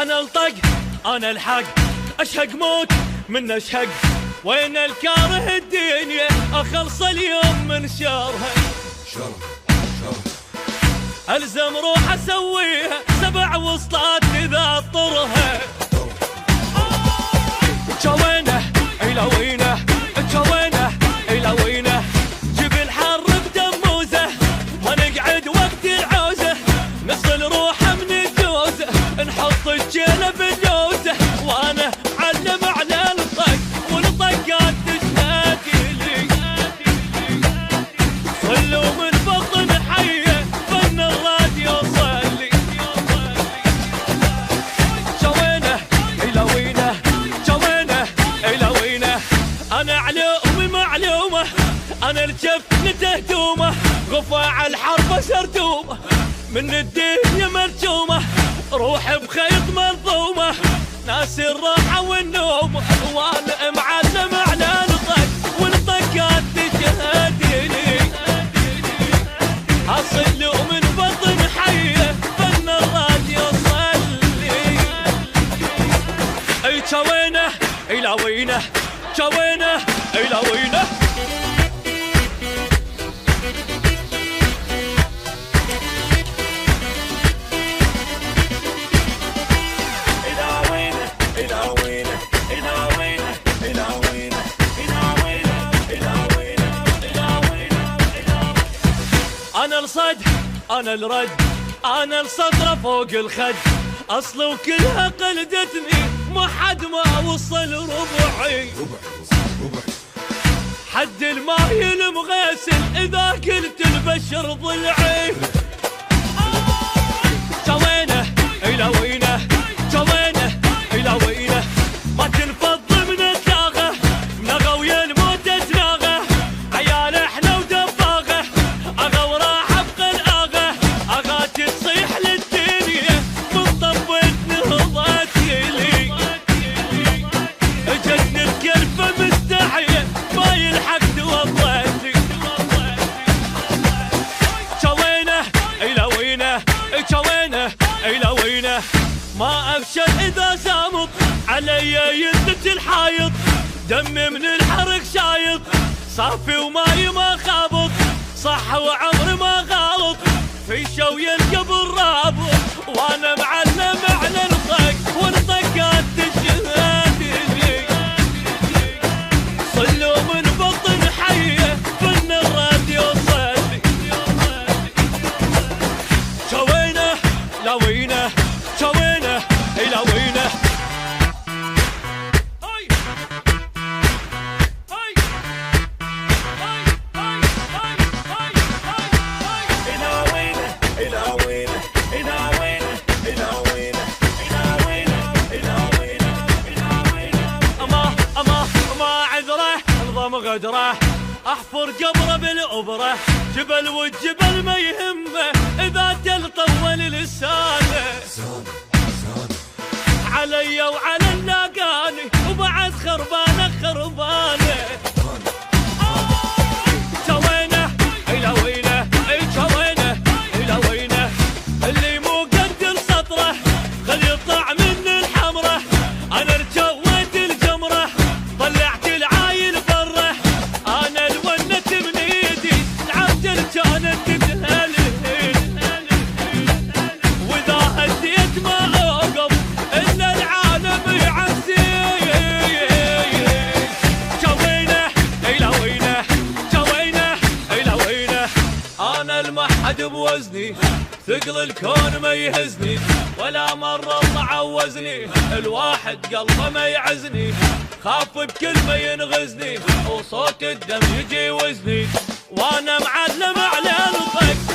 انا الطق انا الحق، اشهق موت من اشهق، وين الكاره الدنيا اخلص اليوم من شرها. الزم روح اسويها 7 وسطات اذا اضطرها. جوينه الى وينه، جوينه الى وينه، جبل حر بدموزه، ما نقعد وقت العوزه، نصل روحه من الجوزه، نحط الجيله بالجوزه، وانا علم على الطق والطقات تشهد لي. صلوا من بطن حيه فن الراديو صلي. جوينه الى وينه، جوينه الى وينه، انا علومي معلومه، انا الجفن تهدومه، غفاع الحرب سردومه، من الدنيا مرجومه، روح بخيط منظومه، ناس الراحه والنوم، وانا معلم على الطق والطقات تشهد لي. اصل من بطن حيه فن الراديو صلي. جوينه الى وينه، جوينه الى وينه. انا الصد انا الرد، انا الصدر فوق الخد، اصل وكلها قلدتني، ما حد ما وصل ربعي. حد الماي المغسل اذا قلت البشر ضلعي. جوينه الى وينه، جوينه الى وينه، ما تنفض من الداغه، نغا ويا الموت تناغه، عيال احنا ودباغه، اغا وراح ابقى الاغه، اغاتي تصيح للدنيا من طبت نهضت لي. جتني بكلفه مستحيه ما يلحق توضت لي. جوينه الى وينه، جوينه الى وينه، ما افشل اذا سامط علي ينتج الحايط، دمي من الحرق شايط، صافي وماي ما خابط، صح وعمري ما غلط، في شوي القبر رابط، وانا معلم على الطق والطقات تشهد لي. صلوا من بطن حيه فن الراديو صلي. جوينه لا وينه، جوينه الى وينه. غدره احفر قبره بالابره، جبل والجبل ما يهمه اذا جل طول لسانه. علي وعلى اللاقاني وبعد خربانه خربانه. جوينه الى وينه، جوينه الى وينه، اللي مو قد سطره خل يطلع من الحمره، انا رجوت الجمره طلعت العايل بره، انا الونت من ايدي العبد كانت تتهلل، واذا هديت ما اوقف الا العالم يعزي. جوينه الى وينه، جوينه الى وينه، انا المحد بوزني، ثقل الكون ما يهزني، ولا مرة الله عوزني، الواحد قلبه ما يعزني، خاف بكلمة ينغزني، وصوت الدم يجي وزني، وانا معلم على الطق